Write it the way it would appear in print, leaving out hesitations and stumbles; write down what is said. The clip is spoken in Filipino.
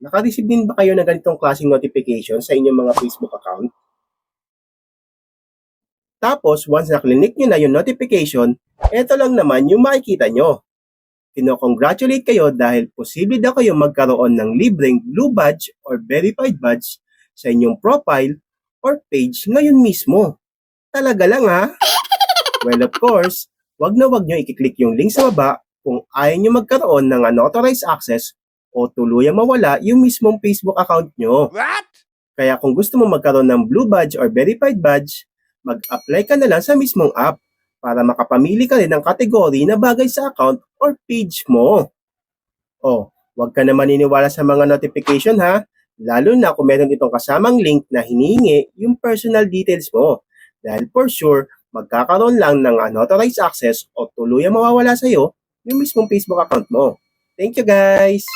Naka-receive din ba kayo ng ganitong klaseng notification sa inyong mga Facebook account? Tapos, once na-click nyo na yung notification, eto lang naman yung makikita nyo. Kino-congratulate kayo dahil posible daw kayo magkaroon ng libreng blue badge or verified badge sa inyong profile or page ngayon mismo. Talaga lang ha? Well, of course, wag na wag nyo i-click yung link sa baba kung ayaw nyo magkaroon ng unauthorized access o tuluyang mawala yung mismong Facebook account nyo. What? Kaya kung gusto mo magkaroon ng blue badge or verified badge, mag-apply ka na lang sa mismong app para makapamili ka rin ng kategory na bagay sa account or page mo. Oh, wag ka na maniniwala sa mga notification ha, lalo na kung meron itong kasamang link na hinihingi yung personal details mo. Dahil for sure, magkakaroon lang ng unauthorized access o tuluyang mawawala sa'yo yung mismong Facebook account mo. Thank you guys!